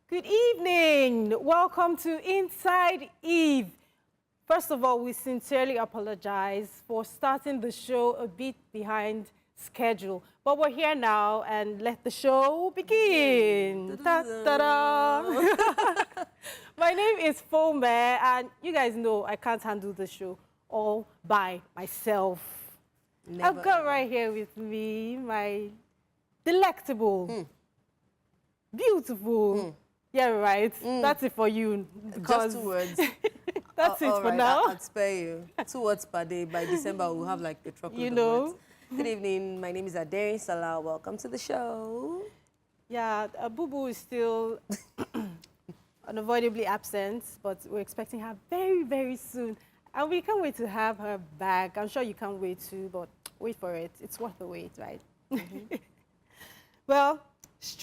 Good evening. Welcome to Inside Eve. First of all, we sincerely apologize for starting the show a bit behind schedule. But we're here now and let the show begin. Ta-da! My name is Fome and you guys know I can't handle the show all by myself. I've got right here with me my delectable, beautiful, yeah, right. That's it for you. Just 2 words. That's it for right, now. I'd spare you 2 words per day. By December, we'll have like a truckload of words. Good evening. My name is Aderi Salah. Welcome to the show. Yeah, Boo Boo is still unavoidably absent, but we're expecting her very, very soon. And we can't wait to have her back. I'm sure you can't wait too, but wait for it. It's worth the wait, right? Well,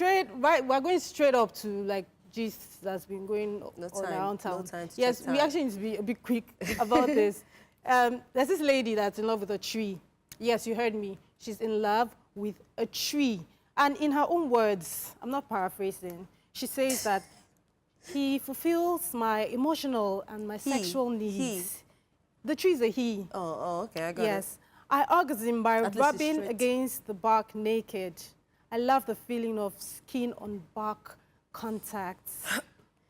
we're going straight up to like gist that's been going on around town. No time to yes, check time. We actually need to be a bit quick about this. There's this lady that's in love with a tree. Yes, you heard me. She's in love with a tree. And in her own words, I'm not paraphrasing, she says that he fulfills my emotional and my sexual needs. The tree is a he. Oh, okay, I got it. Yes. I orgasm by rubbing against the bark naked. I love the feeling of skin on bark contact,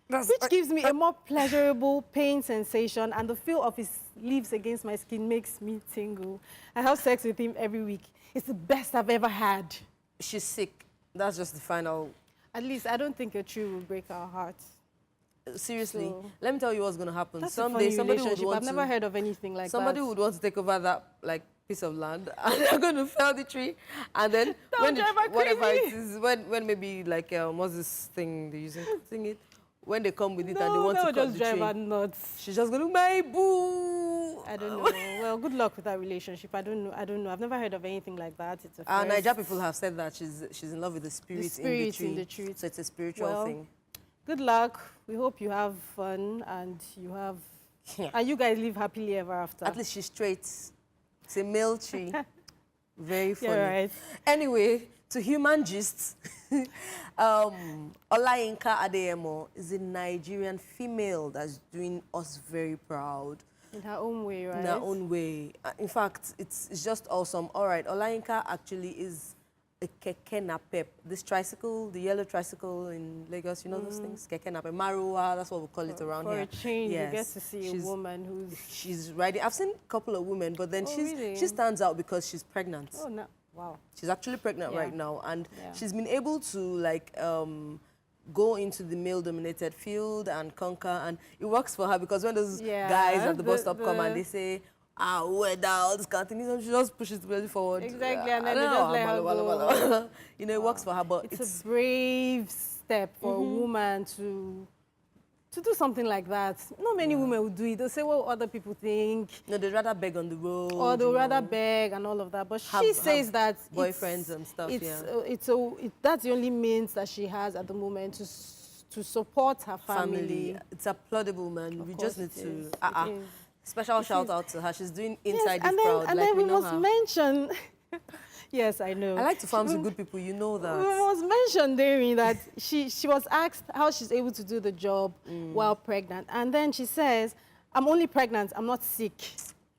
which gives me a more pleasurable pain sensation, and the feel of his leaves against my skin makes me tingle. I have sex with him every week. It's the best I've ever had. She's sick. That's just the final. At least I don't think a tree will break our hearts. Seriously, So, let me tell you what's going to happen. That's Someday, a funny somebody would want I've never heard of anything like somebody that. would want to take over that like piece of land, and they're going to fell the tree, and then when whatever it is, when maybe like what's this thing they using sing it, when they come with it and they want to cut just the drive tree, her nuts. she's just going to my boo. I don't know. Well, good luck with that relationship. I don't know. I've never heard of anything like that. It's a first. Niger people have said that she's in love with the spirit in the tree. So it's a spiritual thing. Good luck. We hope you have fun and and you guys live happily ever after. At least she's straight. It's a male tree. Very funny. Yeah, right. Anyway, to human gists, Olayinka Adeyemo is a Nigerian female that's doing us very proud. In her own way, right? In her own way. In fact, it's just awesome. All right, Olayinka actually is a keke napep. This tricycle, the yellow tricycle in Lagos, you know those things? Keke napep. Marua, that's what we call it around here. For a change, yes. you get to see a woman who's... She's riding. I've seen a couple of women, but then really? she stands out because she's pregnant. Oh, no. Wow. She's actually pregnant right now, and she's been able to like go into the male-dominated field and conquer, and it works for her because when those guys at the bus stop come and they say, weather, all this kind of thing, she just pushes the belly forward. Exactly, and then they just let her go. You know, it works for her, but it's a brave step for a woman to do something like that. Not many women would do it. They'll say what other people think. No, they'd rather beg on the road. Or they'd rather beg and all of that. But she says that boyfriends and stuff, that's the only means that she has at the moment to support her family. It's applaudable, man. We just need to... Special shout out to her. She's doing Inside Eve proud. And then we must mention... Yes, I know. I like to farm with good people, you know that. It was mentioned during that she was asked how she's able to do the job while pregnant. And then she says, I'm only pregnant, I'm not sick.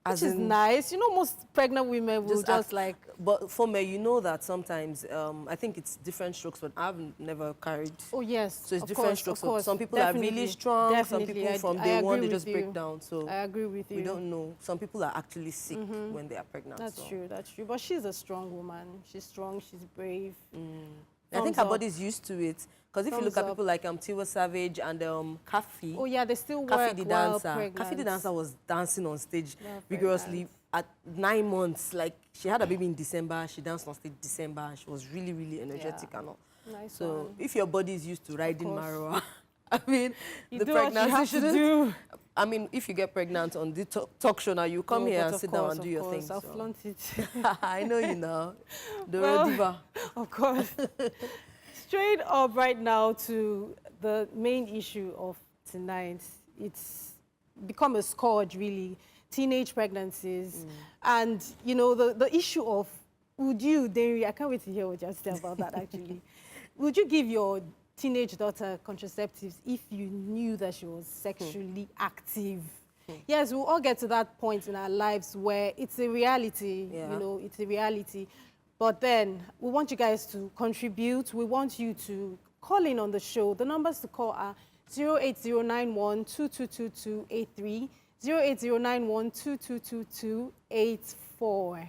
Which is nice. You know, most pregnant women will just like... But for me, you know that sometimes, I think it's different strokes, but I've never carried. Oh, yes. So it's different strokes. So some people are really strong. Some people from day one, they just break down. So I agree with you. We don't know. Some people are actually sick when they are pregnant. That's true, that's true. But she's a strong woman. She's strong, she's brave. I think her body's used to it. Because if you look at people like Tiwa Savage and Kafi. Oh, yeah, they still work Kafi the dancer. pregnant. Kafi the dancer was dancing on stage vigorously at 9 months. Like, she had a baby in December. She danced on stage December. And she was really, really energetic and all. Nice so if your body is used to riding Marua, I mean, the pregnancy shouldn't... I mean, if you get pregnant on the talk show now, you come here and sit down and do your thing. I'll flaunt it. I know you now. The diva. Of course. Straight up right now to the main issue of tonight. It's become a scourge, really. Teenage pregnancies. And, you know, the issue of, would you, Derry, I can't wait to hear what you have to say about that, actually. Would you give your teenage daughter contraceptives if you knew that she was sexually active. Yes, we'll all get to that point in our lives where it's a reality, you know, it's a reality. But then we want you guys to contribute. We want you to call in on the show. The numbers to call are 08091-222283, 08091-222284.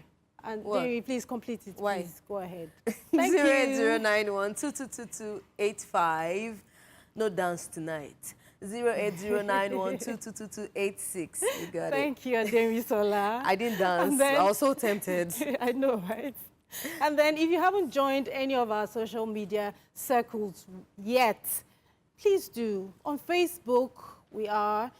And Demi, please complete it. Why? Please go ahead. Thank you. 08091-222285. No dance tonight. 08091-222286. You got Thank you, Demi Sola. I didn't dance. I was so tempted. I know, right? And then if you haven't joined any of our social media circles yet, please do. On Facebook, our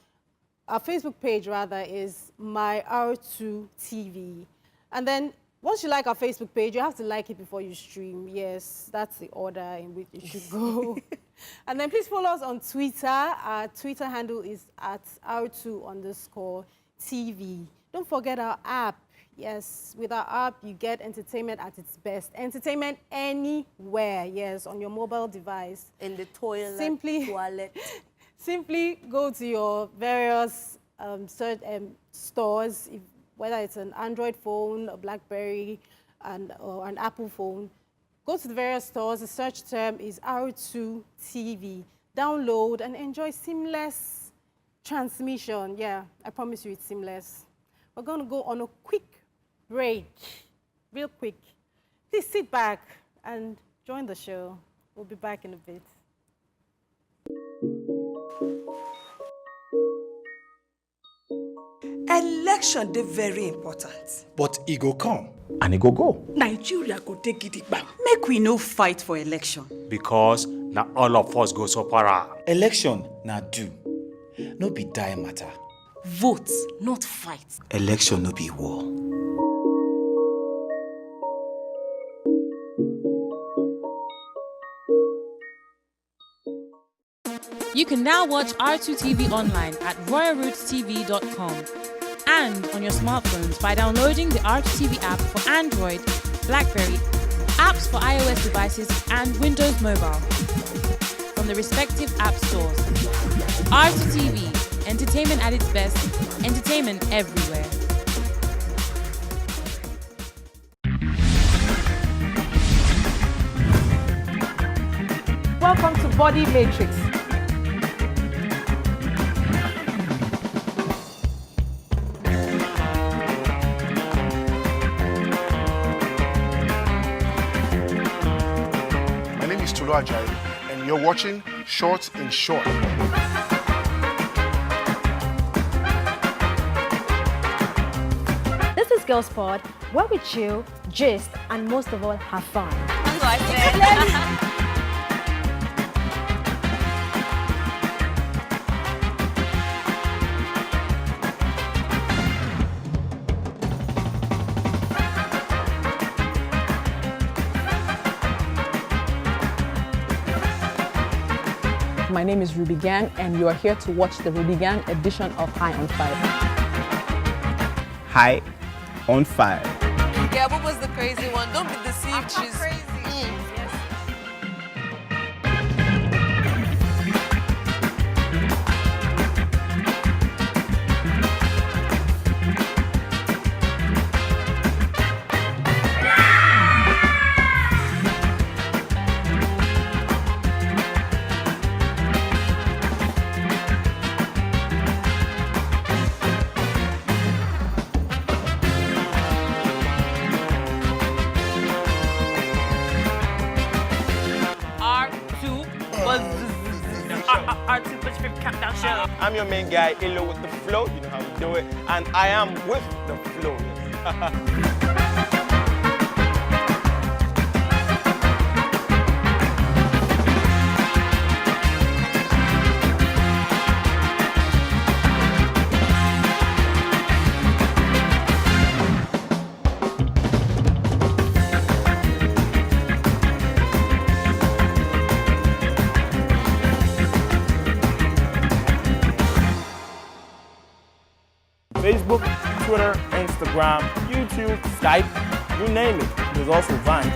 Facebook page rather is My R2 TV. And then once you like our Facebook page, you have to like it before you stream. Yes, that's the order in which you should go. And then please follow us on Twitter. Our Twitter handle is at R2_TV. Don't forget our app. Yes, with our app, you get entertainment at its best. Entertainment anywhere, yes, on your mobile device. In the toilet, Simply go to your various stores, whether it's an Android phone, a BlackBerry, or an Apple phone. Go to the various stores. The search term is R2 TV. Download and enjoy seamless transmission. Yeah, I promise you it's seamless. We're going to go on a quick break, real quick. Please sit back and join the show. We'll be back in a bit. Election dey very important. But e go come and e go go. Nigeria go take gidigba. Make we no fight for election. Because na all of us go suffer. Election na do, no be die matter. Vote, not fight. Election no be war. You can now watch R2 TV online at royalrootstv.com and on your smartphones by downloading the R2 TV app for Android, BlackBerry, apps for iOS devices and Windows Mobile from the respective app stores. R2 TV, entertainment at its best, entertainment everywhere. Welcome to Body Matrix. And you're watching Short in Short. This is Girls Pod, where we chill, gist, and most of all, have fun. My name is Ruby Gang, and you are here to watch the Ruby Gang edition of High on Fire. High on Fire. Yeah, what was the crazy one? Don't be deceived. She's crazy. I'm your main guy, Illo with the flow, you know how we do it, and I am with the flow. Facebook, Twitter, Instagram, YouTube, Skype, you name it. There's also Vine.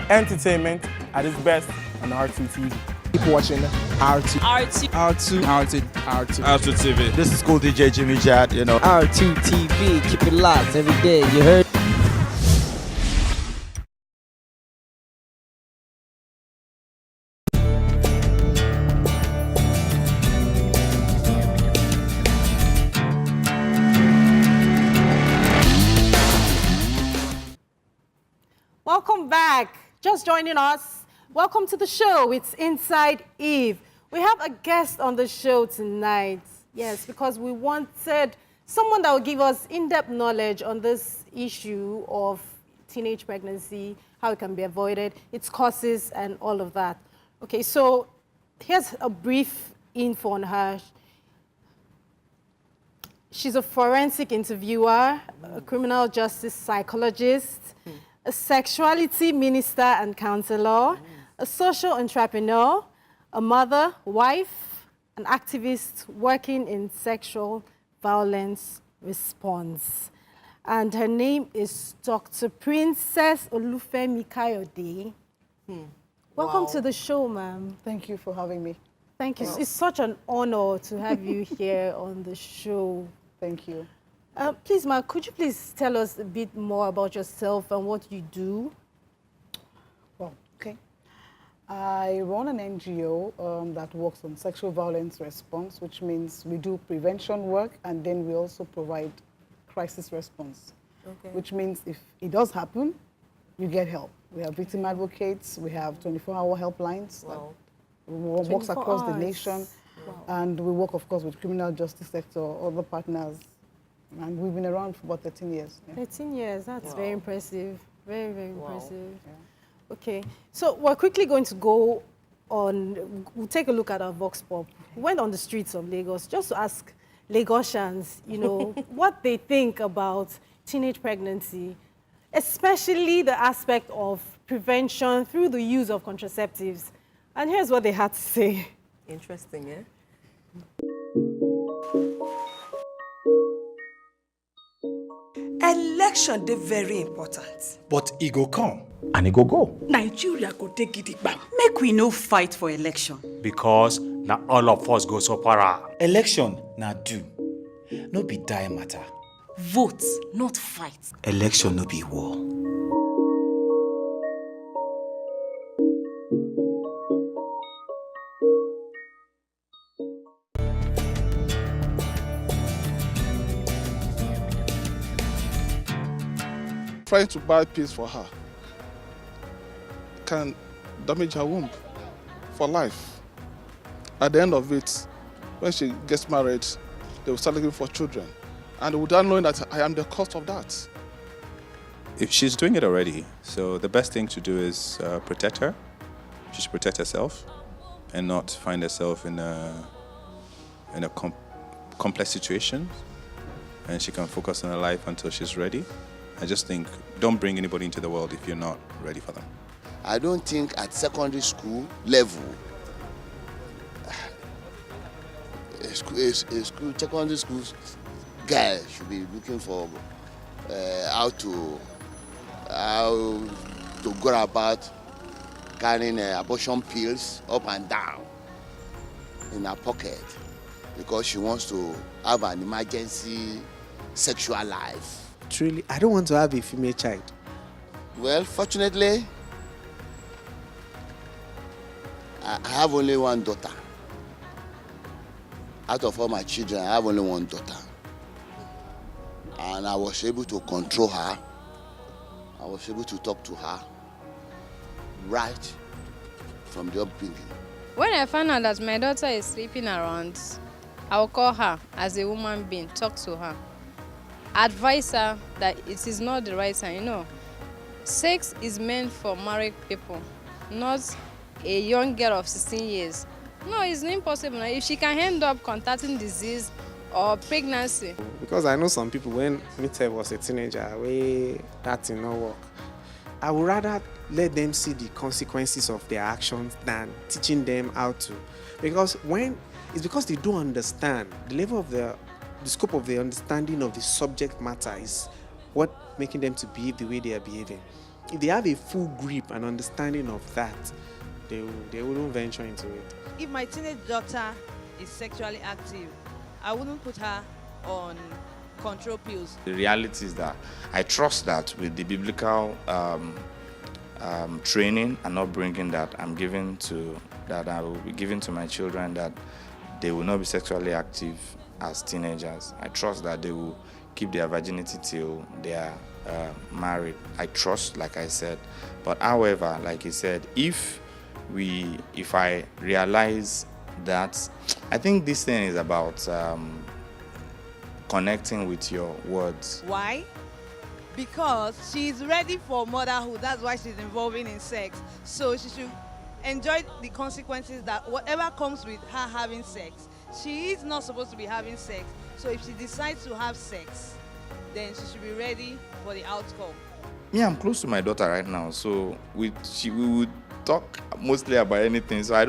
Entertainment at its best on R2 TV. Keep watching R2. R2 TV. This is cool DJ Jimmy Jad, you know. R2 TV, keep it locked every day, you heard? Welcome back. Just joining us. Welcome to the show. It's Inside Eve. We have a guest on the show tonight. Yes, because we wanted someone that will give us in-depth knowledge on this issue of teenage pregnancy, how it can be avoided, its causes, and all of that. Okay, so here's a brief info on her. She's a forensic interviewer, a criminal justice psychologist, a sexuality minister and counselor, a social entrepreneur, a mother, wife, an activist working in sexual violence response. And her name is Dr. Princess Olufemi-Kayode. Welcome to the show, ma'am. Thank you for having me. Thank you. It's such an honor to have you here on the show. Thank you. Please, ma'am, could you please tell us a bit more about yourself and what you do? Well, okay. I run an NGO that works on sexual violence response, which means we do prevention work and then we also provide crisis response, which means if it does happen, you get help. We have victim advocates, we have 24-hour helplines that works across the nation, and we work, of course, with criminal justice sector, other partners, and we've been around for about 13 years. Yeah. 13 years, that's very impressive. Very, very impressive. Yeah. Okay, so we're quickly going to go on, we'll take a look at our Vox Pop. We went on the streets of Lagos just to ask Lagosians, you know, what they think about teenage pregnancy, especially the aspect of prevention through the use of contraceptives. And here's what they had to say. Interesting, eh? Election, they're very important. But it go come. And it go. Nigeria go take it back. Make we no fight for election. Because now all of us go so para. Election na do. No be die matter. Vote, not fight. Election no be war. Trying to buy peace for her can damage her womb for life. At the end of it, when she gets married, they will start looking for children. And without knowing that I am the cause of that. If she's doing it already, so the best thing to do is protect her. She should protect herself and not find herself in a complex situation. And she can focus on her life until she's ready. I just think, don't bring anybody into the world if you're not ready for them. I don't think at secondary school level, secondary school guys should be looking for how to go about carrying abortion pills up and down in her pocket because she wants to have an emergency sexual life. Truly, I don't want to have a female child. Well, fortunately, I have only one daughter. Out of all my children, I have only one daughter. And I was able to control her. I was able to talk to her right from the upbringing. When I found out that my daughter is sleeping around, I will call her as a woman being, talk to her. Advise her that it is not the right time. You know, sex is meant for married people, not a young girl of 16 years. No, it's impossible. If she can end up contracting disease or pregnancy. Because I know some people, when Mita was a teenager, that did not work. I would rather let them see the consequences of their actions than teaching them how to. Because because they don't understand the level of the scope of the understanding of the subject matter is what making them to behave the way they are behaving. if they have a full grip and understanding of that, they wouldn't venture into it. If my teenage daughter is sexually active, I wouldn't put her on control pills. The reality is that I trust that with the biblical training and upbringing that I will be giving to my children, that they will not be sexually active as teenagers. I trust that they will keep their virginity till they are married. I trust, like I said. But however, like he said, if I realize that, I think this thing is about connecting with your words. Why? Because she's ready for motherhood. That's why she's involving in sex. So she should enjoy the consequences that whatever comes with her having sex. She is not supposed to be having sex. So if she decides to have sex, then she should be ready for the outcome. Yeah, I'm close to my daughter right now, so we would talk mostly about anything. So I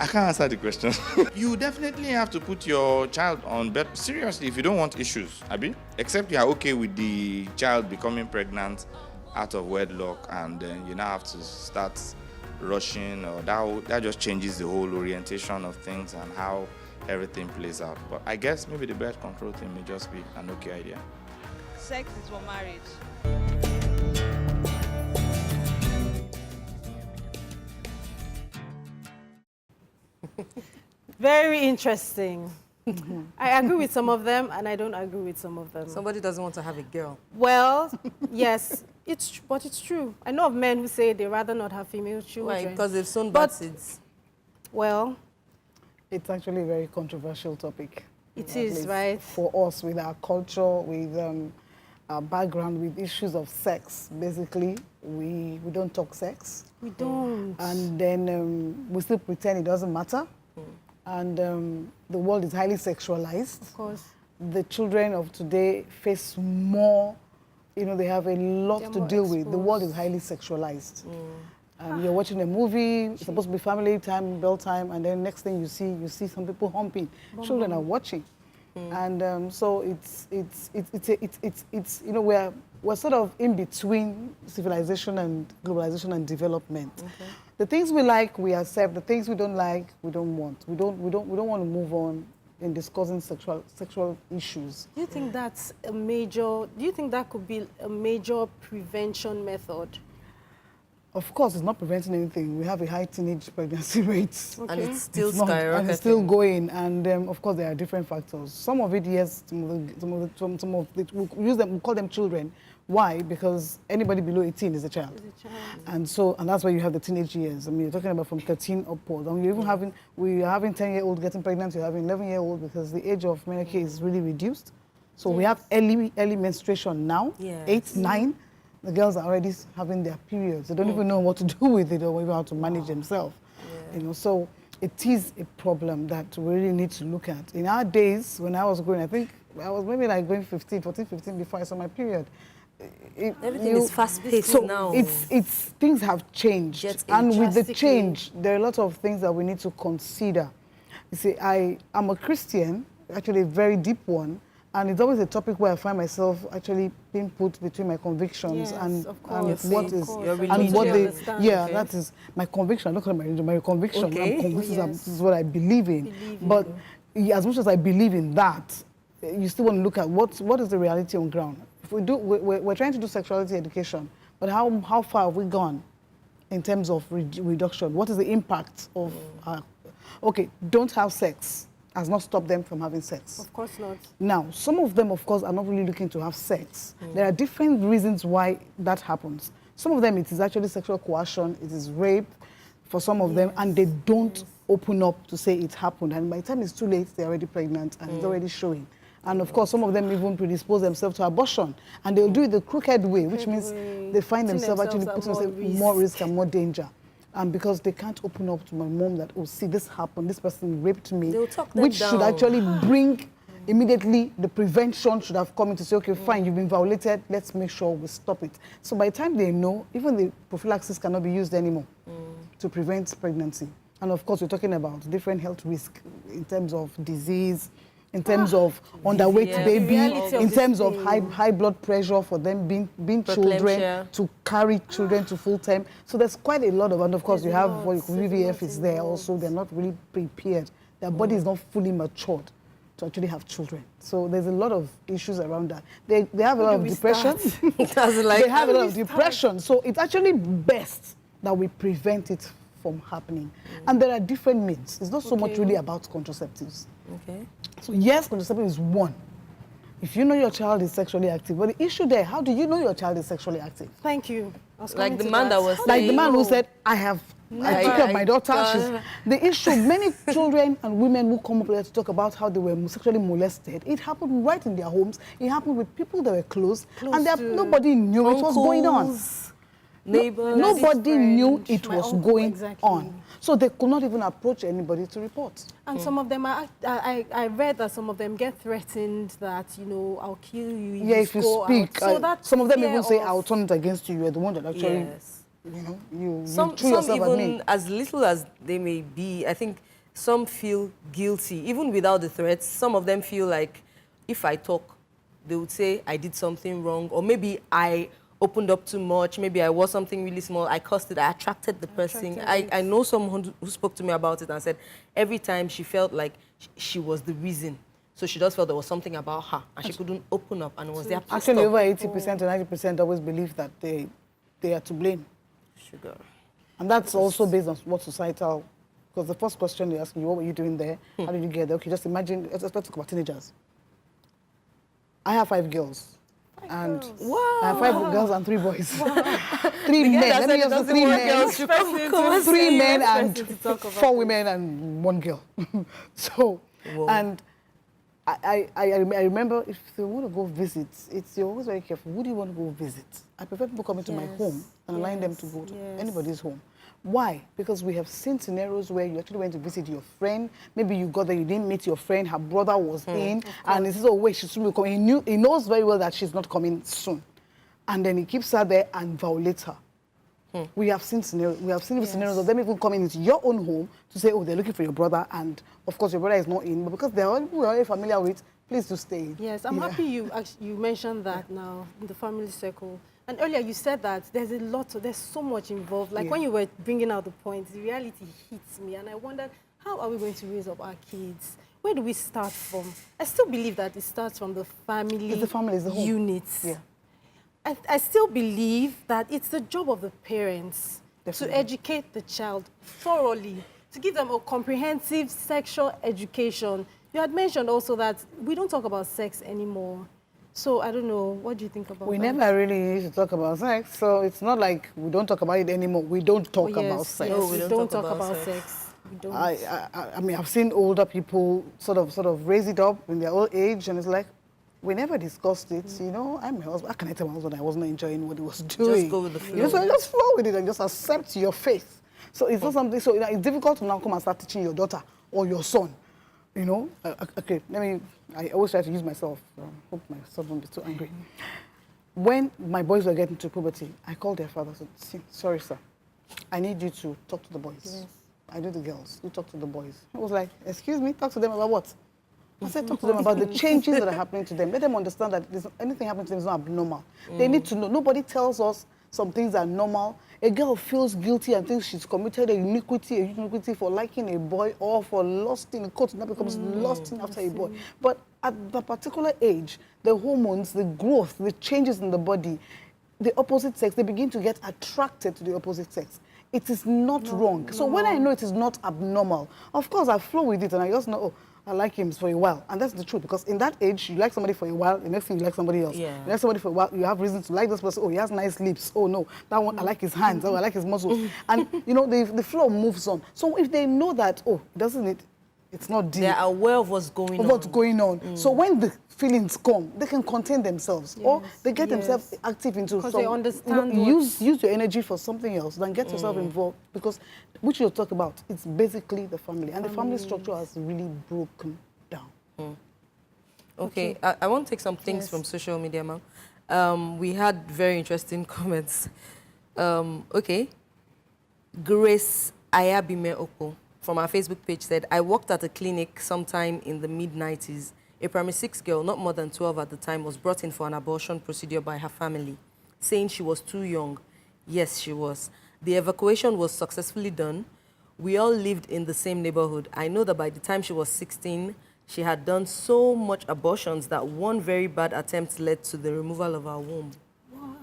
can't answer the question. You definitely have to put your child on bed. Seriously, if you don't want issues, Abi, except you are okay with the child becoming pregnant out of wedlock, and then you now have to start rushing, or that just changes the whole orientation of things and how everything plays out. But I guess maybe the birth control thing may just be an okay idea. Sex is for marriage. Very interesting. I agree with some of them, and I don't agree with some of them. Somebody doesn't want to have a girl. Well, yes, but it's true. I know of men who say they rather not have female children. Why? Because they've sown bad seeds. Well, it's actually a very controversial topic. It is, right? For us, with our culture, with our background, with issues of sex, basically, we don't talk sex. We don't. And then we still pretend it doesn't matter. And the world is highly sexualized. Of course. The children of today face more, they have a lot to deal with. The world is highly sexualized. You're watching a movie, it's supposed to be family time, bell time, and then next thing you see some people humping. Children are watching. And so it's we're sort of in between civilization and globalization and development. Okay. The things we like, we accept. The things we don't like, we don't want. We don't want to move on in discussing sexual issues. Do you think that's a major? Do you think that could be a major prevention method? Of course, it's not preventing anything. We have a high teenage pregnancy rate. Okay. And it's still skyrocketing. And it's still going. And of course, there are different factors. Some of it, yes, some of it, we call them children. Why? Because anybody below 18 is a child. And that's why you have the teenage years. I mean, you're talking about from 13 upwards. And you're even we're having 10-year-old getting pregnant, you're having 11-year-old because the age of menarche is really reduced. So we have early menstruation now, 8, 9. The girls are already having their periods. They don't even know what to do with it or even how to manage themselves. So it is a problem that we really need to look at. In our days, when I was growing, I think I was maybe like going 14, 15 before I saw my period. Everything is fast-paced now. Things have changed. And with the change, there are a lot of things that we need to consider. You see, I'm a Christian, actually a very deep one. And it's always a topic where I find myself actually being put between my convictions and what is that is my conviction. I don't call it my religion, my conviction. I'm convinced that this is what I believe in. But as much as I believe in that, you still want to look at what is the reality on ground. If we're trying to do sexuality education, but how far have we gone in terms of reduction? What is the impact of don't have sex has not stopped them from having sex. Of course not. Now, some of them, of course, are not really looking to have sex. There are different reasons why that happens. Some of them, it is actually sexual coercion, it is rape for some of them, and they don't open up to say it happened. And by the time it's too late, they're already pregnant and it's already showing. And of course, some of them even predispose themselves to abortion. And they'll do it the crooked way, which means they find themselves actually putting themselves in more risk and more danger. And because they can't open up to my mom that, oh, see, this happened, this person raped me, which should actually bring immediately the prevention should have come in to say, okay, fine, you've been violated, let's make sure we stop it. So by the time they know, even the prophylaxis cannot be used anymore to prevent pregnancy. And of course, we're talking about different health risks in terms of disease, in terms of underweight baby, in terms of thing. high blood pressure for them being children, to carry children to full term. So there's quite a lot of, and of course you have what VVF is there also. They're not really prepared. Their body is not fully matured to actually have children. So there's a lot of issues around that. They have a lot of depression. They have a lot of depression. So it's actually best that we prevent it from happening. And there are different means. It's not so much really about contraceptives. Okay. So yes, contraceptive is one. If you know your child is sexually active, but the issue there, how do you know your child is sexually active? Thank you. Like the man that was saying, like the man who said, I took care of my daughter. The issue, many children and women who come up there to talk about how they were sexually molested, it happened right in their homes. It happened with people that were close and nobody knew it was going on. Neighbors. Nobody knew it was going on. So they could not even approach anybody to report. And some of them, I read that some of them get threatened that, you know, I'll kill you if you speak. So that some of them even say, I'll turn it against you. You're the one that actually, you know, you some even as little as they may be, I think some feel guilty. Even without the threats, some of them feel like if I talk, they would say I did something wrong, or maybe I opened up too much, maybe I was something really small, I cursed it, I attracted the person. I know someone who spoke to me about it and said every time she felt like she was the reason. So she just felt there was something about her and she couldn't open up and was there. Actually, over 80% to 90% always believe that they are to blame. Sugar. And that's also based on what societal, because the first question they ask you, what were you doing there? How did you get there? Okay, just imagine, let's talk about teenagers. I have 5 girls. And I have 5 girls and 3 boys. 3 men. Let me just 3 men. 3 men and 4 women and 1 girl. So, and I remember if they want to go visit, you're always very careful. Who do you want to go visit? I prefer people coming to my home than allowing them to go to anybody's home. Why? Because we have seen scenarios where you actually went to visit your friend. Maybe you got there, you didn't meet your friend, her brother was in, and he says, oh, wait, she's soon coming. He knows very well that she's not coming soon. And then he keeps her there and violates her. We have seen scenarios. We have seen scenarios of them even coming into your own home to say, oh, they're looking for your brother, and of course your brother is not in, but because they're already familiar with, please do stay in. Yes, I'm happy you mentioned that now in the family circle. And earlier you said that there's so much involved. Like when you were bringing out the points, the reality hits me, and I wondered, how are we going to raise up our kids? Where do we start from? I still believe that it starts from the family, it's the home units. Yeah. I still believe that it's the job of the parents to educate the child thoroughly, to give them a comprehensive sexual education. You had mentioned also that we don't talk about sex anymore. So, I don't know, what do you think about that? We never really used to talk about sex, so it's not like we don't talk about it anymore. We don't talk about sex. Yes, we don't talk about sex. We don't. I mean, I've seen older people sort of raise it up in their old age, and it's like, we never discussed it, you know. I'm my husband. How can I tell my husband I wasn't enjoying what he was doing? Just go with the flow. You know, so just flow with it and just accept your faith. So it's not something, so it's difficult to now come and start teaching your daughter or your son. You know, okay, I always try to use myself. Hope my son won't be too angry. When my boys were getting to puberty, I called their father and said, sorry, sir, I need you to talk to the boys. Yes. I do the girls, you talk to the boys. I was like, excuse me, talk to them about what? I said, talk to them about the changes that are happening to them. Let them understand that anything happening to them is not abnormal. They need to know. Nobody tells us some things are normal. A girl feels guilty and thinks she's committed a iniquity for liking a boy or for lusting, now becomes lusting after a boy. But at the particular age, the hormones, the growth, the changes in the body, the opposite sex, they begin to get attracted to the opposite sex. It is not wrong. So when I know it is not abnormal, of course I flow with it and I just know, oh, I like him for a while. And that's the truth, because in that age, you like somebody for a while, the next thing you like somebody else. Yeah. You like somebody for a while, you have reason to like this person. Oh, he has nice lips. Oh, no, that one, I like his hands. Oh, I like his muscles. And, you know, the flow moves on. So if they know that, oh, it's not deep. They're aware of what's going on. What's going on. So when the feelings come, they can contain themselves. Or they get themselves active into something. Because they understand use your energy for something else than get yourself involved. Because, which you'll talk about, it's basically the family. And the family structure has really broken down. Okay. I want to take some things from social media, ma'am. We had very interesting comments. Okay. Grace Ayabime Oko from our Facebook page said, I worked at a clinic sometime in the mid-90s. A primary 6 girl, not more than 12 at the time, was brought in for an abortion procedure by her family, saying she was too young. Yes, she was. The evacuation was successfully done. We all lived in the same neighborhood. I know that by the time she was 16, she had done so much abortions that one very bad attempt led to the removal of her womb. What?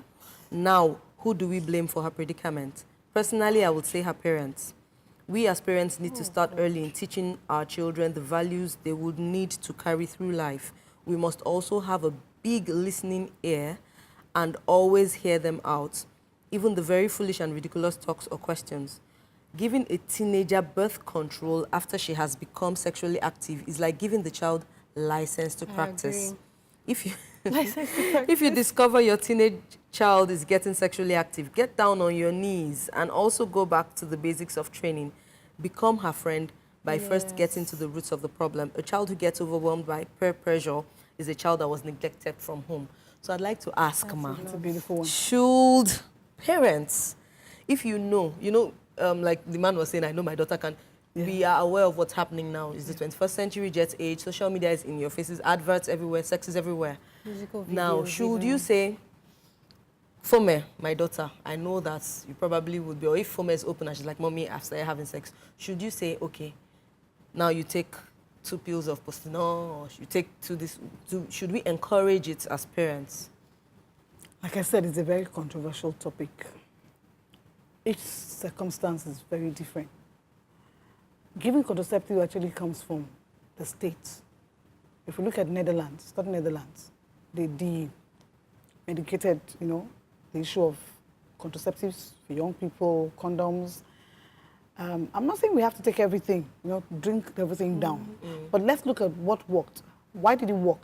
Now, who do we blame for her predicament? Personally, I would say her parents. We as parents need to start early in teaching our children the values they would need to carry through life. We must also have a big listening ear and always hear them out, even the very foolish and ridiculous talks or questions. Giving a teenager birth control after she has become sexually active is like giving the child license to practice. If you discover your teenage child is getting sexually active, get down on your knees and also go back to the basics of training. Become her friend by first getting to the roots of the problem. A child who gets overwhelmed by peer pressure is a child that was neglected from home. So I'd like to ask, Ma, That's a beautiful one. should parents, if like the man was saying, I know my daughter can, we are aware of what's happening now. It's the 21st century, jet age, social media is in your faces, adverts everywhere, sex is everywhere. Now, should you say, Fome, my daughter, I know that you probably would be, or if Fome is open and she's like, Mommy, I've started having sex, should you say, okay, now you take 2 pills of Postinol, or you take should we encourage it as parents? Like I said, it's a very controversial topic. Each circumstance is very different. Giving contraceptive actually comes from the states. If we look at Netherlands, they de-medicated, the issue of contraceptives for young people, condoms. I'm not saying we have to take everything, drink everything down. But let's look at what worked. Why did it work?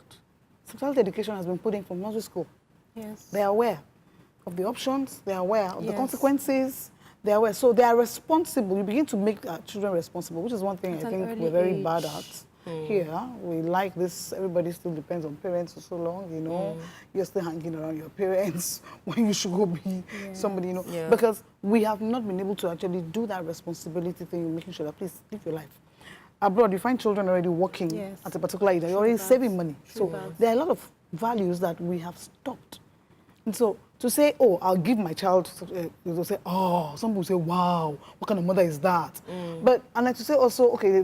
Sexuality education has been put in from nursery school. Yes. They are aware of the options, they are aware of the consequences, they are aware. So they are responsible. You begin to make our children responsible, which is one thing I think we're very bad at. Here, we like this, everybody still depends on parents for so long, You're still hanging around your parents when you should go be somebody, Because we have not been able to actually do that responsibility thing, making sure that please live your life. Abroad, you find children already working at a particular age, you're already saving money. So there are a lot of values that we have stopped. And so to say, oh, I'll give my child, they'll say, oh, some people say, wow, what kind of mother is that? And like to say also, okay,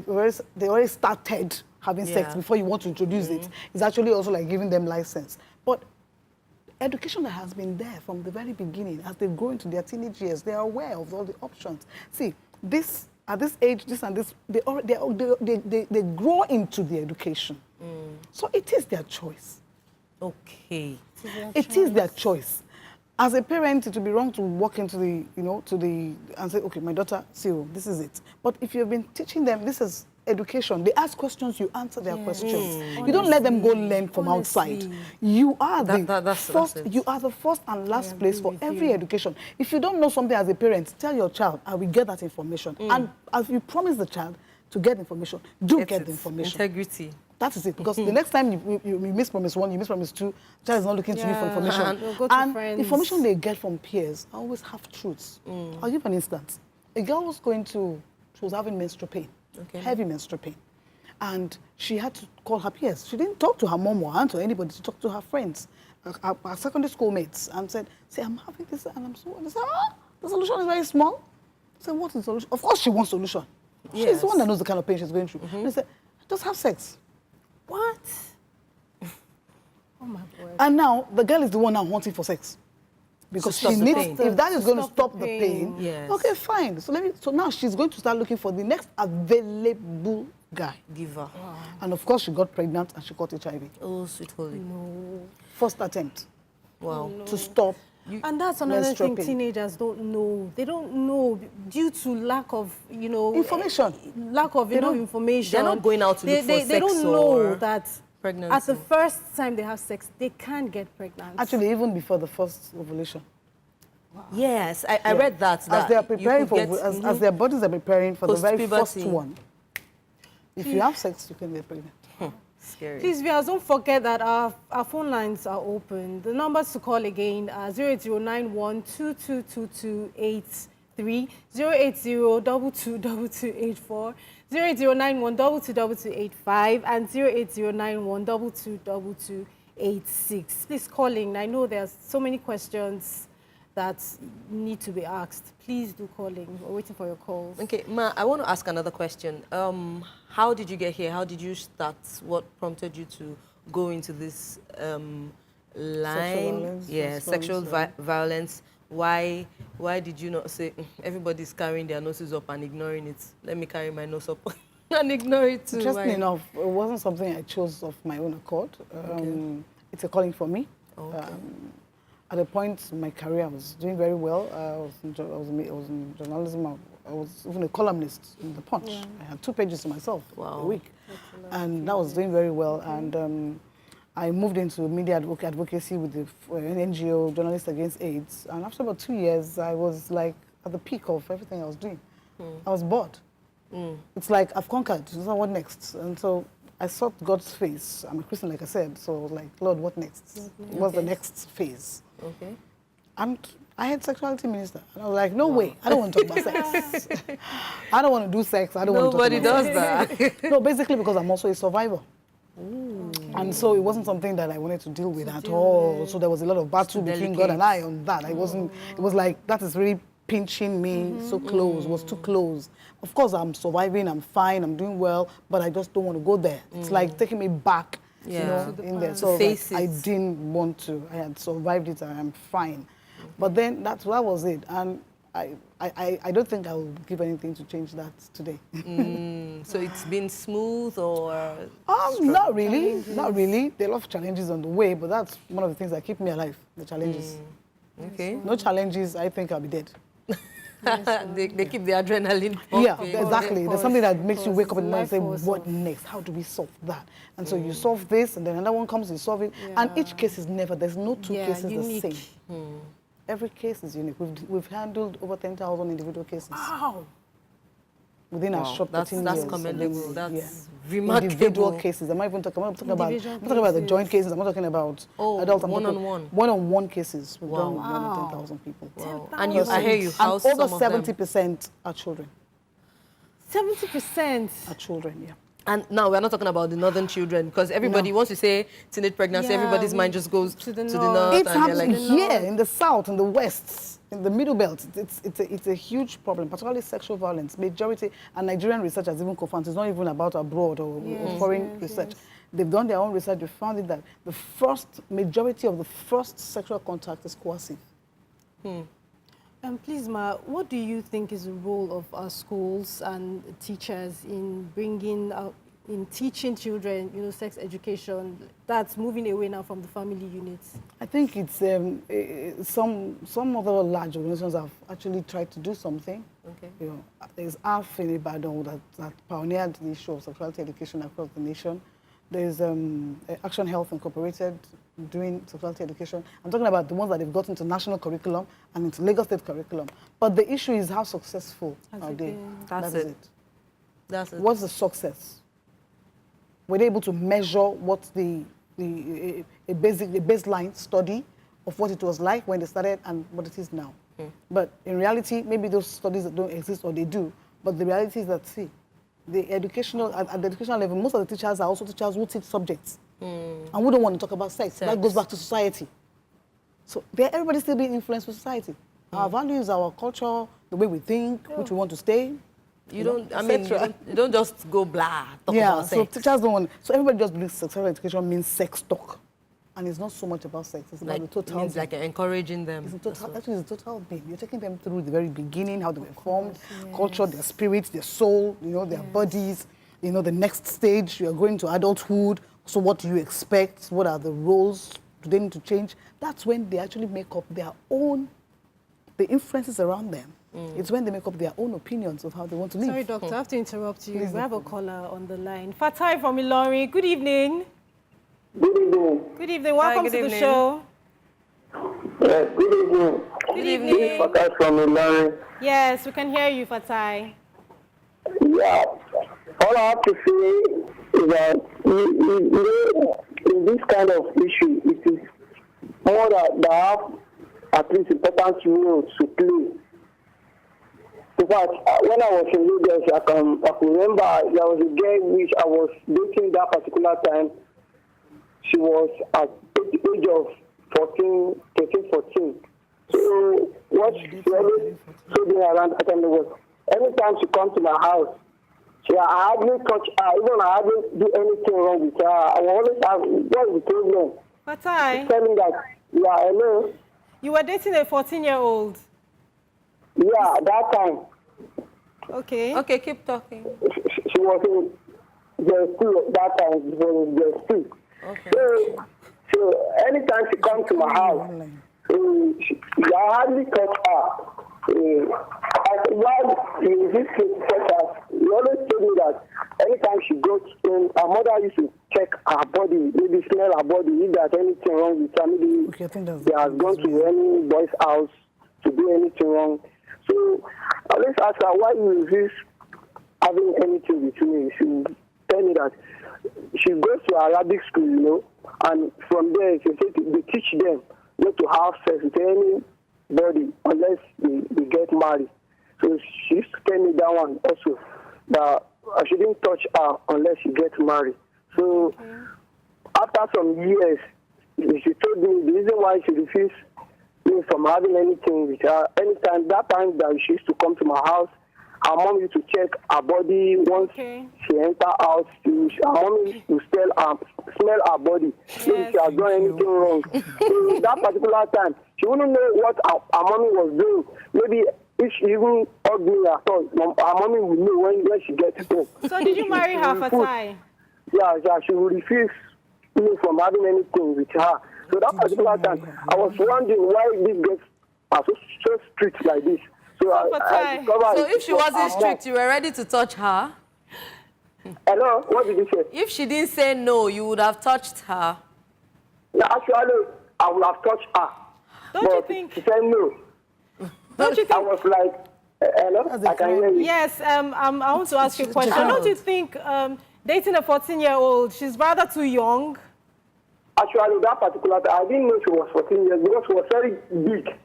they already started having sex before you want to introduce it. It's actually also like giving them license. But education that has been there from the very beginning, as they grow into their teenage years, they are aware of all the options. See, at this age, this and this, they grow into the education. So it is their choice. Okay. It is their choice. As a parent, it would be wrong to walk into and say, okay, my daughter, see, this is it. But if you've been teaching them, this is education. They ask questions, you answer their questions. You don't let them go learn from outside. You are you are the first and last place for every education. If you don't know something as a parent, tell your child, I will get that information. And as you promise the child to get information, get the information. Integrity. That is it. Because the next time you mispromise 1, you mispromise 2, the child is not looking to you for information. And information they get from peers always have truths. I'll give an instance. A girl she was having menstrual pain, heavy menstrual pain. And she had to call her peers. She didn't talk to her mom or aunt or anybody. She talked to her friends, her secondary school mates, and said, say, I'm having this, and I'm so... They said, the solution is very small. I said, what is the solution? Of course she wants solution. She's the one that knows the kind of pain she's going through. And they said, just have sex. What? Oh my God. And now the girl is the one now wanting for sex. Because she needs, if that is going to stop the pain, okay, fine. So now she's going to start looking for the next available guy. Giver. Wow. And of course she got pregnant and she got HIV. Oh, sweet holy. No. First attempt. Wow. No. To stop. And that's another thing teenagers don't know. They don't know due to lack of, information. Lack of enough information. They're not going out to look for sex. They don't know that pregnancy. at the first time they have sex, they can get pregnant. Actually, even before the first ovulation. Wow. Yes, I read that. As they are preparing for, as their bodies are preparing for the very first one. If you have sex, you can get pregnant. Scary. Please, viewers, don't forget that our phone lines are open. The numbers to call again are 08091 2222 080222284, 08091222285, and 08091222286. Please call in. I know there's so many questions that need to be asked. Please do call in. We're waiting for your calls. Okay, Ma, I want to ask another question. How did you get here? How did you start? What prompted you to go into this line? Sexual violence. Why did you not say, everybody's carrying their noses up and ignoring it? Let me carry my nose up and ignore it too. Interesting enough, it wasn't something I chose of my own accord. It's a calling for me. Okay. At a point in my career, I was doing very well. I was in journalism. I was even a columnist in The Punch. Yeah. I had 2 pages to myself a week. And that was doing very well. And I moved into media advocacy with the NGO, Journalists Against AIDS. And after about 2 years, I was like at the peak of everything I was doing. I was bored. It's like I've conquered. So what next? And so I sought God's face. I'm a Christian, like I said. So I was like, Lord, what next? What's the next phase? Okay. And I had sexuality minister. And I was like, no way. I don't want to talk about sex. I don't want to do sex. I don't want to talk about sex. Nobody does that. No, basically because I'm also a survivor. And so it wasn't something that I wanted to deal with at all. So there was a lot of battle between God and I on that. It was like, that is really pinching me so close, was too close. Of course, I'm surviving, I'm fine, I'm doing well, but I just don't want to go there. It's like taking me back, you know, in there. So like, I didn't want to. I had survived it and I'm fine. But then that was it. And I don't think I will give anything to change that today. So it's been smooth or? Not really, not really. There are a lot of challenges on the way, but that's one of the things that keep me alive, the challenges. Okay. No challenges, I think I'll be dead. they keep the adrenaline pumping. Yeah, exactly. There's something that makes you wake up in the morning and say, what next? How do we solve that? And so you solve this, and then another one comes, you solve it. And each case is there's no 2 cases the same. Every case is unique. We've handled over 10,000 individual cases. Wow. Within our short 13 years. That's commendable. That's remarkable. Individual cases. I'm not even talking about the joint cases. I'm not talking about adults. One-on-one. One-on-one cases. We've done more than 10,000 people. Wow. And I hear you house and over 70% are children. 70% are children, yeah. And now we're not talking about the northern children, because everybody, once you say teenage pregnancy, everybody's mind just goes to the north. It's happening here, in the south, in the west, in the middle belt. It's a huge problem, particularly sexual violence. Majority, and Nigerian research has even confirmed, it's not even about abroad or foreign research. They've done their own research. They found it that the majority of the first sexual contact is coercive. Please, Ma, what do you think is the role of our schools and teachers in teaching children, sex education that's moving away now from the family units? I think it's some other large organizations have actually tried to do something. Okay. There's AF in Ibadan that pioneered the issue of sexuality education across the nation. There's Action Health Incorporated doing sexuality education. I'm talking about the ones that they've got into national curriculum and into Lagos State curriculum. But the issue is how successful are they? That's it. What's the success? Were they able to measure what's the baseline study of what it was like when they started and what it is now? But in reality, maybe those studies that don't exist or they do. But the reality is that, at the educational level, most of the teachers are also teachers who teach subjects. And we don't want to talk about sex. That goes back to society. So everybody's still being influenced by society. Our values, our culture, the way we think, which we want to stay. You don't just go blah, talk about sex. So teachers don't want, so everybody just believes sexual education means sex talk. And it's not so much about sex, it's about the total. It means like encouraging them. It's actually the total being. You're taking them through the very beginning, how they were formed, culture, their spirits, their soul, their bodies, the next stage, you're going to adulthood. So what do you expect? What are the roles? Do they need to change? That's when they actually make up their own, the influences around them. It's when they make up their own opinions of how they want to live. Sorry, Doctor, I have to interrupt you. We have a caller on the line. Fatai from Ilorin. Good evening. Good evening. Good evening. Welcome to the show. Yes, good evening. Good evening. Fatai from Ilorin. Yes, we can hear you, Fatai. Yeah. All I have to say is that in this kind of issue, it is more that have at least important roles to play. In fact, when I was in Lagos, I can remember there was a girl which I was dating that particular time. She was at the age of 14. So what she always told me around that time was, anytime she comes to my house, I hardly touch her, even I hardly do anything wrong with her. I will always have, what's the problem? Fatai. She's telling me that, yeah, hello. You were dating a 14-year-old? Yeah, that time. Okay. Okay, keep talking. She was in the school that time, she was in the school. Okay. So anytime she comes to my house, I hardly touch her. While you used to touch her, you always told me that anytime she goes in, her mother used to check her body, maybe smell her body, if there's anything wrong with her, maybe they have gone to any boy's house to do anything wrong. So I always ask her, why you resist having anything with me? She tell me that she goes to Arabic school, you know, and from there they teach them not to have sex with anybody unless they get married. So she used to tell me that one also, that I shouldn't touch her unless she gets married. So after some years, she told me the reason why she refused me from having anything with her. Anytime, that time that she used to come to my house, her mom used to check her body once she enter house. Her mom used to smell her body. Maybe she has done anything wrong. So that particular time, she wouldn't know what her mommy was doing. Maybe if she even hugged me at all, her mommy would know when she gets home. So did you marry her, Fatai? Yeah, she would refuse me from having anything with her. So that particular time, I was wondering why these girls are so strict like this. So if she wasn't strict, you were ready to touch her? Hello, what did you say? If she didn't say no, you would have touched her. No, actually, I would have touched her. Don't you think? She said no. Don't you think? I was like, hello, I can hear you. Yes, I want to ask you a question. Don't you think dating a 14-year-old, she's rather too young? Actually, that particular time, I didn't know she was 14 years because she was very big.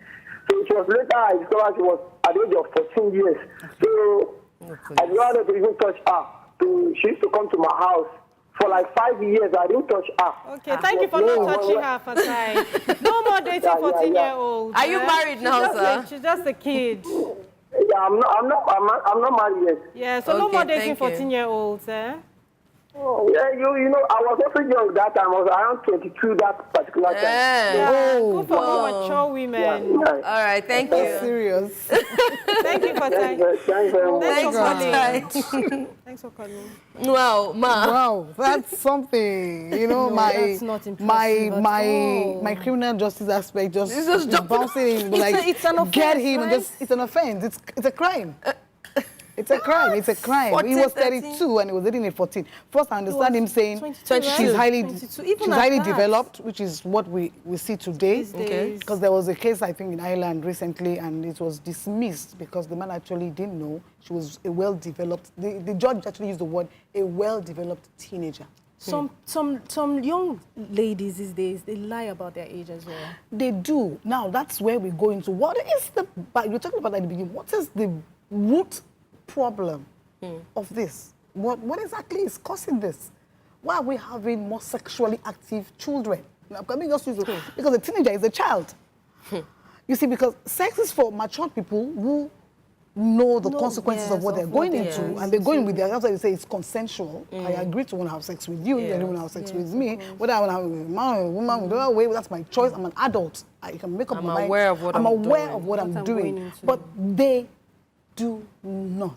So it was later I discovered she was at the age of 14 years. So I didn't want to even touch her. So she used to come to my house. For like 5 years, I didn't touch her. Okay, thank you for not touching her, Fatai. No more dating 14-year-olds. Are you married now, sir? She's just a kid. Yeah, I'm not married yet. Yeah, so no more dating 14-year-olds, eh? Oh, yeah, you know, I was also young that time. I was around 22 that particular time. Yeah, good for more mature women. Yeah. All right, thank you. Serious. Thank you, Fatai. Thanks very much. Thanks for calling. Wow, ma. Wow, that's something. You know, that's not impressive my criminal justice aspect just bouncing in, like it's an offense, get him, right? and just it's an offense. It's a crime. It's a crime. It's a crime. 14, he was 13. 32 and he was dating at 14. First, I understand him saying 22, she's highly, that. developed, which is what we see today. Okay. Because there was a case, I think, in Ireland recently, and it was dismissed because the man actually didn't know she was a well-developed. The judge actually used the word a well-developed teenager. Some young ladies these days, they lie about their age as well. They do. Now, that's where we go into what is you're talking about at the beginning. What is the root problem of this? What exactly is causing this? Why are we having more sexually active children? Now, because a teenager is a child. You see, because sex is for mature people who know the consequences of what they're going into, and they're going with their, that's why they say it's consensual. I agree to want to have sex with you, you want to have sex with me, whether I want to have a man or a woman, whatever way, that's my choice. I'm an adult. I can make up my mind. I'm aware of what I'm doing. But they do not.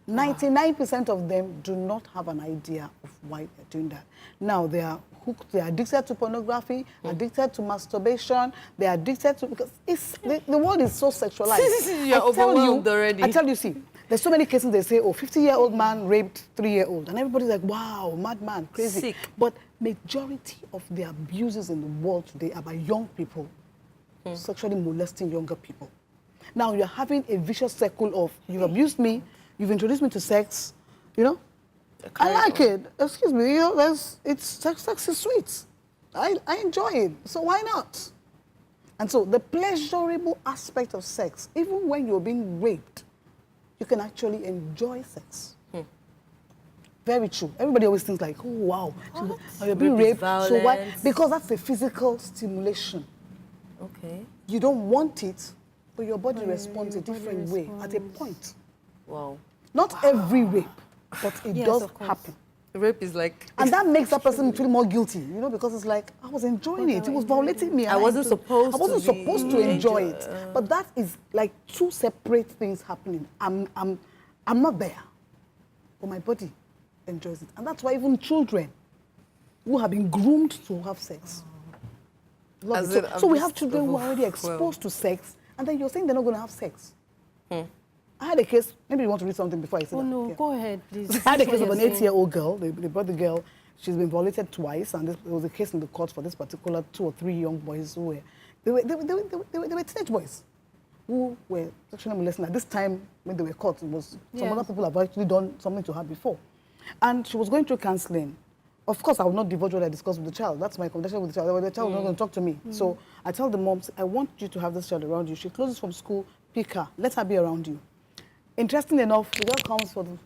99% of them do not have an idea of why they're doing that. Now, they are hooked, they are addicted to pornography, addicted to masturbation, they are addicted to, because the world is so sexualized. You're overwhelmed already. I tell you, see, there's so many cases they say, oh, 50-year-old man raped 3-year-old, and everybody's like, wow, madman, crazy. Sick. But majority of the abuses in the world today are by young people, sexually molesting younger people. Now you're having a vicious circle of, you've abused me, you've introduced me to sex, you know? I like it. Excuse me, you know, sex is sweet. I enjoy it, so why not? And so the pleasurable aspect of sex, even when you're being raped, you can actually enjoy sex. Very true. Everybody always thinks like, oh, wow, you're being raped. So why? Because that's a physical stimulation. Okay. You don't want it, but your body responds a different way at a point. Wow. Not every rape, but it does happen. Rape is like... And that makes that person feel more guilty, you know, because it's like, I was enjoying it. It was violating me. I wasn't supposed to enjoy it. But that is like two separate things happening. I'm not there, but my body enjoys it. And that's why even children who have been groomed to have sex. Love it. So we have children who are already exposed to sex, and then you're saying they're not going to have sex. I had a case, maybe you want to read something before I say that. Oh, no, go ahead, please. I had a case of an 8-year-old girl. They brought the girl. She's been violated twice, and there was a case in the court for this particular 2 or 3 young boys who were, they were teenage boys who were sexually molested. At this time, when they were caught, it was some other people have actually done something to her before. And she was going through counseling. Of course, I will not divulge what I discussed with the child. That's my conversation with the child. The child is not going to talk to me. So I tell the moms, I want you to have this child around you. She closes from school, pick her, let her be around you. Interesting enough, the girl comes for the,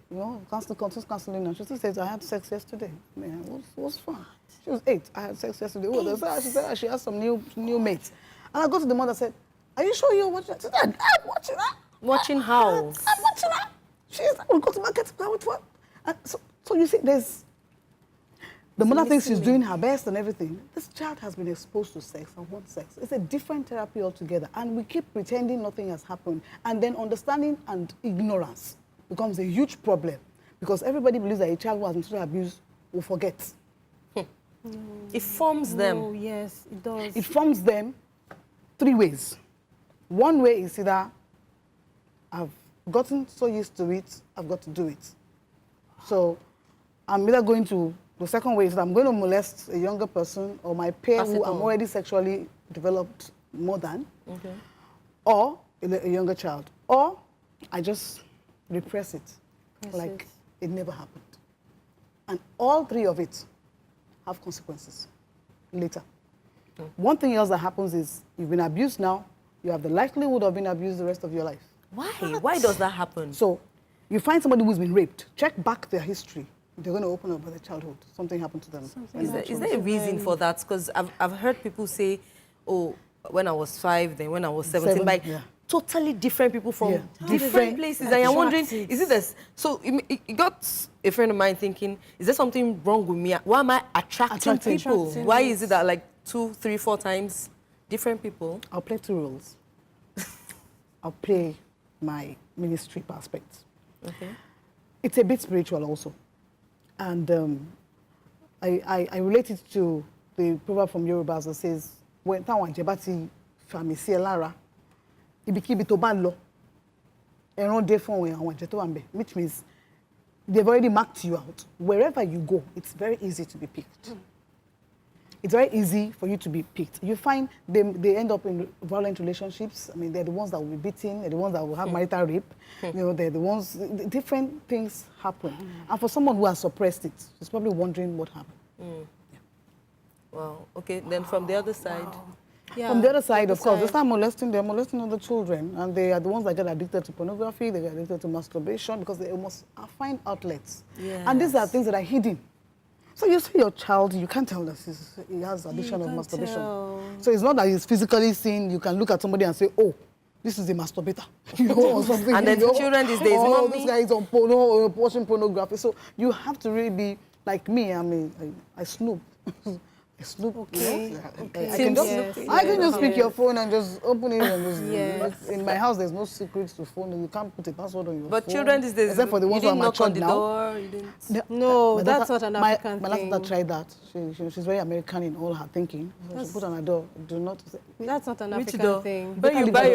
counseling, and she still says, I had sex yesterday. Man, it was fun. She was 8. I had sex yesterday. She said she has some new mates. And I go to the mother and said, are you sure you're watching that? I'm watching that. Watching how? I'm watching that. She's like, we'll go to market. So you see, there's... The mother thinks she's doing her best and everything. This child has been exposed to sex and wants sex. It's a different therapy altogether. And we keep pretending nothing has happened. And then understanding and ignorance becomes a huge problem. Because everybody believes that a child who has been sexually abused will forget. It forms them. Oh, yes, it does. It forms them 3 ways. One way is either I've gotten so used to it, I've got to do it. So I'm either going to... The second way is that I'm going to molest a younger person or my peer who I'm already sexually developed more than, or a younger child. Or I just repress it, it never happened. And all 3 of it have consequences later. One thing else that happens is you've been abused now, you have the likelihood of being abused the rest of your life. Why? Why does that happen? So you find somebody who's been raped, check back their history. They're going to open up by their childhood. Something happened to them. Is there a reason for that? Because I've heard people say, oh, when I was 5, then when I was 17, by totally different people from different places. And I'm wondering, is it this? So it got a friend of mine thinking, is there something wrong with me? Why am I attracting people? Why is it that like 2, 3, 4 times different people? I'll play 2 roles. I'll play my ministry aspect. Okay. It's a bit spiritual also. And I relate it to the proverb from Yoruba that says, when táwọn àjẹbá fàmì sí ẹ lára, ibikíbi tó bá lọ, ẹran dé fún àwọn àjẹ tó wà ńbẹ̀, which means they've already marked you out. Wherever you go, it's very easy to be picked. It's very easy for you to be picked. You find they end up in violent relationships. I mean, they're the ones that will be beaten. They're the ones that will have marital rape. You know, they're the ones, different things happen. And for someone who has suppressed it, she's probably wondering what happened. Yeah. Wow. Okay, then from the other side. Yeah. From the other side, of course, they start molesting, they're molesting other children. And they are the ones that get addicted to pornography, they get addicted to masturbation because they must find outlets. Yes. And these are things that are hidden. So you see your child, you can't tell that he has addiction of masturbation. So it's not that he's physically seen, you can look at somebody and say, oh, this is a masturbator. You know, or something. And then children these days, oh, this guy is on porno or watching pornography. So you have to really be like me. I snoop. I snoop, okay. You know? Okay. I can just pick your phone and just open it and just in my house there's no secrets to phone. You can't put a password on your phone. But children these days, except for the ones who are matured now. No, that's not an African thing. My last daughter tried that. She's very American in all her thinking. She put on her door. Do not. That's not an African thing. When you buy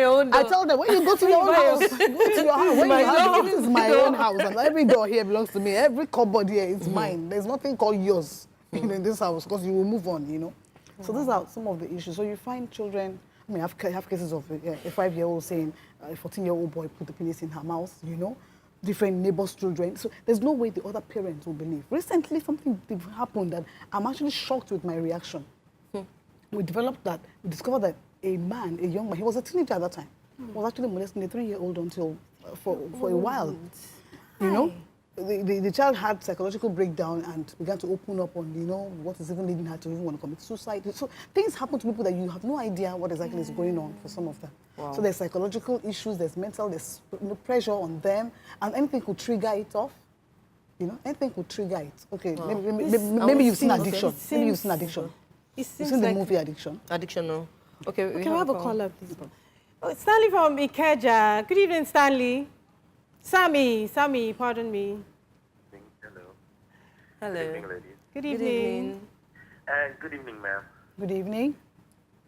your own door. I tell them when you go to your own house, go to your house. When you have, this is my own house, and every door here belongs to me. Every cupboard here is mine. There's nothing called yours. In this house, because you will move on, you know. So these are some of the issues. So you find children, I mean, I have cases of a 5-year-old saying a 14-year-old boy put the penis in her mouth, you know, different neighbors' children. So there's no way the other parents will believe. Recently, something happened that I'm actually shocked with my reaction. we developed that. We discovered that a man, a young man, he was a teenager at that time, was actually molesting a 3-year-old until for a while. You know, the child had psychological breakdown and began to open up on, you know, what is even leading her to even want to commit suicide. So things happen to people that you have no idea what exactly is going on for some of them. Wow. So there's psychological issues, there's mental, there's pressure on them, and anything could trigger it off. You know, anything could trigger it. Okay, Wow. maybe you've seen Addiction. Maybe you've seen Addiction. You've seen the like movie Addiction? Addiction, no. Okay, we have a caller, please. Oh, Stanley from Ikeja. Good evening, Stanley. Sammy, pardon me. Hello. Hello. Good evening, ladies. Good evening. Good evening, ma'am. Good evening.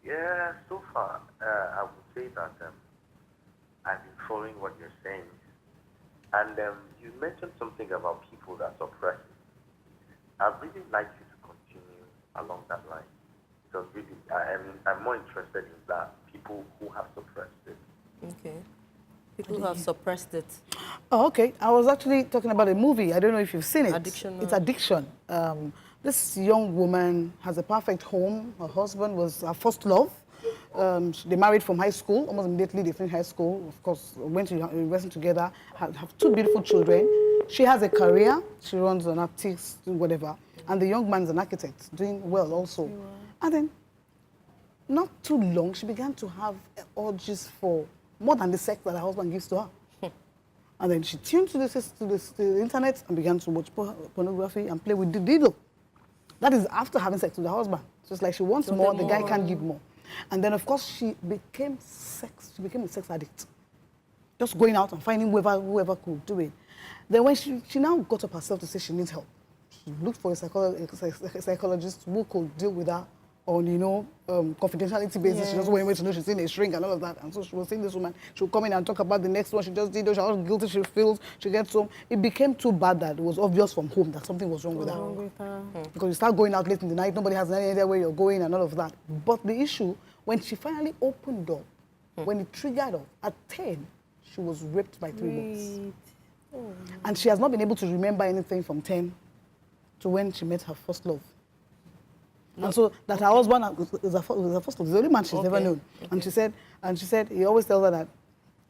Yeah, so far, I would say that I've been following what you're saying. And you mentioned something about people that suppress it. I'd really like you to continue along that line. Because really, I'm more interested in that, people who have suppressed it. Okay. People who have suppressed it. Oh, okay. I was actually talking about a movie. I don't know if you've seen it. Addiction. It's Addiction. This young woman has a perfect home. Her husband was her first love. They married from high school. Almost immediately they finished high school. Of course, went to university together. Have 2 beautiful children. She has a career. She runs an artist, whatever. And the young man's an architect, doing well also. Yeah. And then, not too long, she began to have urges for more than the sex that her husband gives to her. And then she tuned to the internet and began to watch pornography and play with the dildo. That is after having sex with her husband. So it's like she wants more, the guy can't give more. And then, of course, she became a sex addict. Just going out and finding whoever could do it. Then when she now got up herself to say she needs help, she looked for a psychologist who could deal with her on, you know, confidentiality basis. Yes. She doesn't want to know she's seeing a shrink and all of that. And so she was seeing this woman. She would come in and talk about the next one she just did, how guilty she feels, she gets home. It became too bad that it was obvious from home that something was wrong with her. Because you start going out late in the night, nobody has any idea where you're going and all of that. But the issue, when she finally opened up, when it triggered off, at 10, she was raped by 3 boys. Oh. And she has not been able to remember anything from 10 to when she met her first love. No. And so that her husband is her first love. The only man she's never known. Okay. And she said, he always tells her that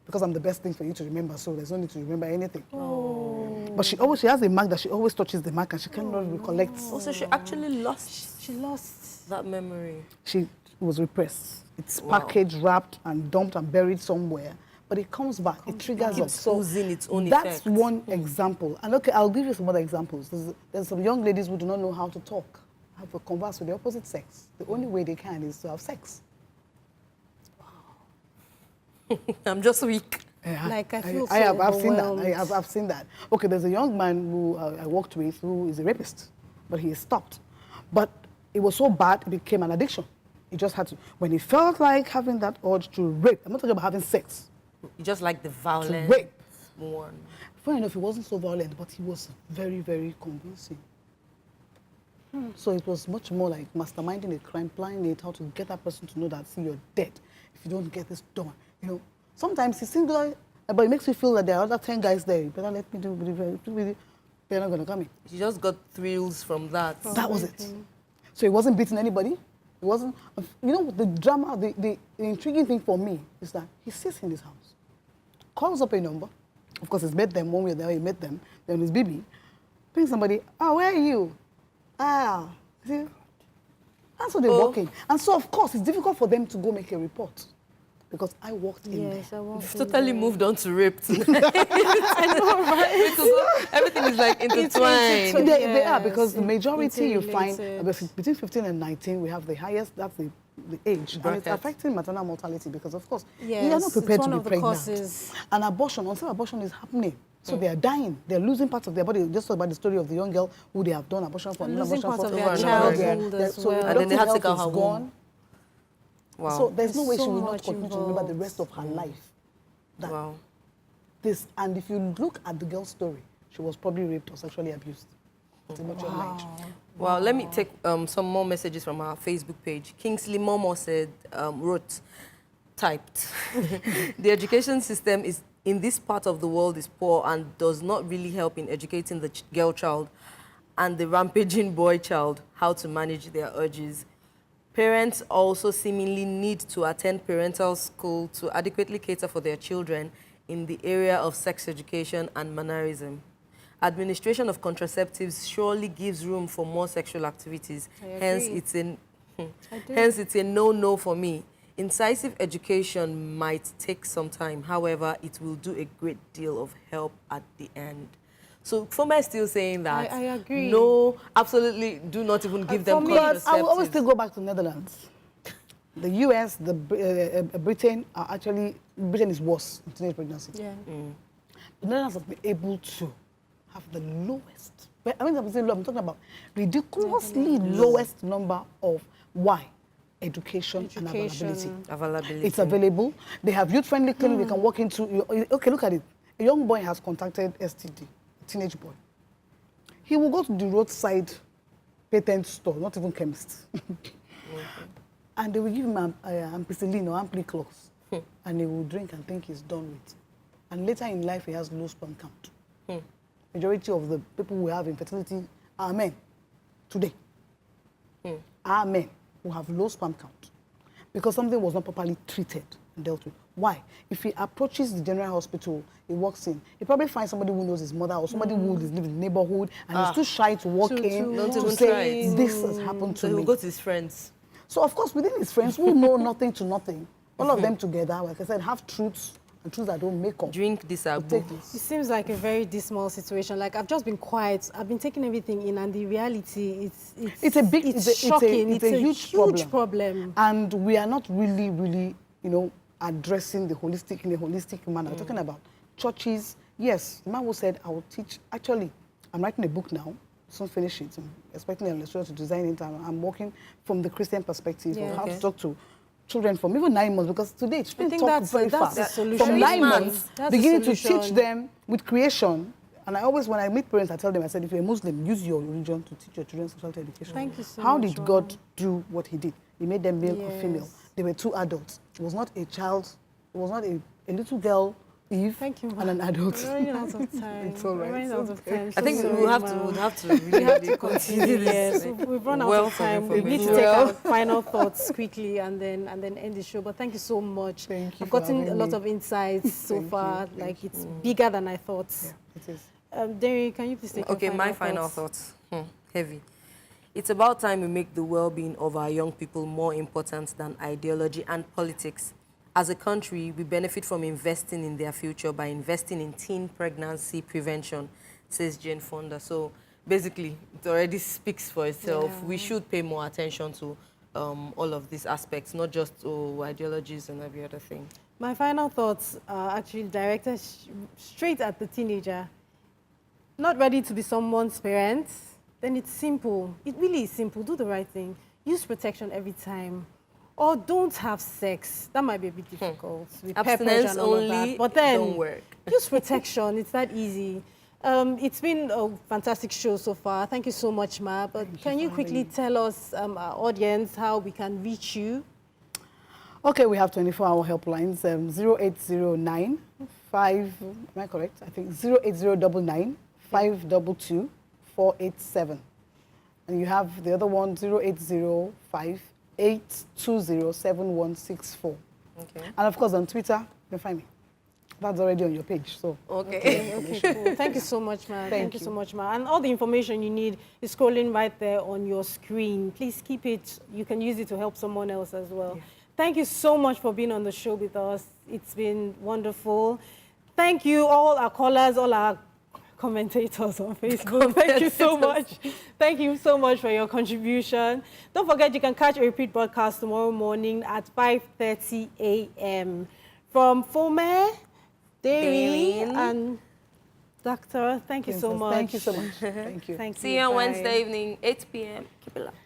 because I'm the best thing for you to remember, so there's no need to remember anything. Oh. But she has a mark that she always touches the mark and she cannot recollect. Also, she actually lost. She lost that memory. She was repressed. It's packaged, wrapped, and dumped and buried somewhere. But it comes back. It triggers us. So its own that's one example. And okay, I'll give you some other examples. There's some young ladies who do not know how to talk, how to converse with the opposite sex. The only way they can is to have sex. Wow. I'm just weak. Yeah. Like I've seen that. I've seen that. Okay, there's a young man who I worked with who is a rapist, but he stopped. But it was so bad, it became an addiction. He just had to, when he felt like having that urge to rape, I'm not talking about having sex. You just like the violence. To rape. More. Funny enough, he wasn't so violent, but he was very, very convincing. So it was much more like masterminding a crime, planning it, how to get that person to know that, see, you're dead if you don't get this done. You know, sometimes it's singular, but it makes you feel that there are other 10 guys there. You better let me do it. They're not going to come in. You just got thrills from that. That was it. So he wasn't beating anybody. It wasn't, you know, the drama, the intriguing thing for me is that he sits in his house, calls up a number. Of course, he's met them one way or the other, he met them. Then his baby brings somebody, where are you? See? That's what they're walking. And so, of course, it's difficult for them to go make a report. Because I walked in there. You've totally moved on to rape. I know, right? Everything is like intertwined. They are, because the majority you find, between 15 and 19, we have the highest, that's the age. And it's affecting maternal mortality because, of course, we are not prepared to be pregnant. And abortion, until abortion is happening. So they are dying. They're losing parts of their body. Just about the story of the young girl who they have done abortion for. Losing parts of their childhood as well. And then they had to take out her womb. Wow. So there's no way she will not continue to remember the rest of her life. Wow. And if you look at the girl's story, she was probably raped or sexually abused. Wow. Let me take some more messages from our Facebook page. Kingsley Momo said, typed, the education system in this part of the world is poor and does not really help in educating the girl child and the rampaging boy child how to manage their urges. Parents also seemingly need to attend parental school to adequately cater for their children in the area of sex education and mannerism. Administration of contraceptives surely gives room for more sexual activities. Hence, it's a no-no for me. Incisive education might take some time. However, it will do a great deal of help at the end. So Foma is still saying that. I agree. No, absolutely do not even give them contraceptives. I will always still go back to Netherlands. The US, Britain are actually, Britain is worse in teenage pregnancy. Yeah. The Netherlands have been able to have the lowest, I mean, I'm talking about ridiculously lowest number of education and availability. It's available. They have youth-friendly clinic they can walk into. Okay, look at it. A young boy has contacted STD, a teenage boy. He will go to the roadside patent store, not even chemist. And they will give him ampicillin or ampliclox. And he will drink and think he's done with. And later in life, he has low sperm count. Majority of the people who have infertility are men today. Are men who have low sperm count because something was not properly treated and dealt with. Why? If he approaches the general hospital, he walks in, he probably finds somebody who knows his mother or somebody who lives in the neighborhood and he's too shy to walk in to say, this has happened to me. So he'll go to his friends. So, of course, within his friends who know nothing to nothing, all of them together, like I said, have truths and truths that don't make up. Drink this up. It seems like a very dismal situation. Like, I've just been quiet. I've been taking everything in, and the reality, it's shocking. It's a huge problem. And we are not really, addressing the holistic in a holistic manner. We're talking about churches. Yes, the man who said, I will teach. Actually, I'm writing a book now. Soon finish it. I'm expecting an illustrator to design it. I'm working from the Christian perspective of how to talk to children from even 9 months, because today children talk very fast. The solution. From 9 months, beginning to teach them with creation. And I always, when I meet parents, I tell them, I said, if you're a Muslim, use your religion to teach your children sexuality education. Thank you so much. How did God do what he did? He made them male or female. They were 2 adults. It was not a child. It was not a little girl, Eve, and an adult. We're running out of time. It's all right. We're running out of time. I think we'll have to really continue this. Yes, we've run out of time. We need to take our final thoughts quickly and then end the show. But thank you so much. Thank you. I've gotten a lot of insights so far. Like, it's bigger than I thought. Yeah, it is. Derry, can you please take my final thoughts? Heavy. It's about time we make the well-being of our young people more important than ideology and politics. As a country, we benefit from investing in their future by investing in teen pregnancy prevention, says Jane Fonda. So basically, it already speaks for itself. Yeah. We should pay more attention to all of these aspects, not just ideologies and every other thing. My final thoughts are actually directed straight at the teenager. Not ready to be someone's parent, then it's simple. It really is simple. Do the right thing. Use protection every time. Or don't have sex. That might be a bit difficult. With abstinence and all only, of that. But then, don't work. Use protection. It's that easy. It's been a fantastic show so far. Thank you so much, Ma. But can you quickly tell us, our audience, how we can reach you? Okay, we have 24-hour helplines. 0809 5. Am I correct? I think 08099 522 487. And you have the other one, 0805 8207164. Okay. And of course on Twitter, you can find me. That's already on your page. So okay, cool. Thank you so much, Ma. Thank you so much, Ma. And all the information you need is scrolling right there on your screen. Please keep it. You can use it to help someone else as well. Yeah. Thank you so much for being on the show with us. It's been wonderful. Thank you, all our callers, all our commentators on Facebook. Thank you so much. Thank you so much for your contribution. Don't forget, you can catch a repeat broadcast tomorrow morning at 5:30 a.m. From Fome, Derry, and Doctor. Thank you so much. Thank you so much. Thank you. See you on Wednesday evening, 8 p.m. Keep it locked.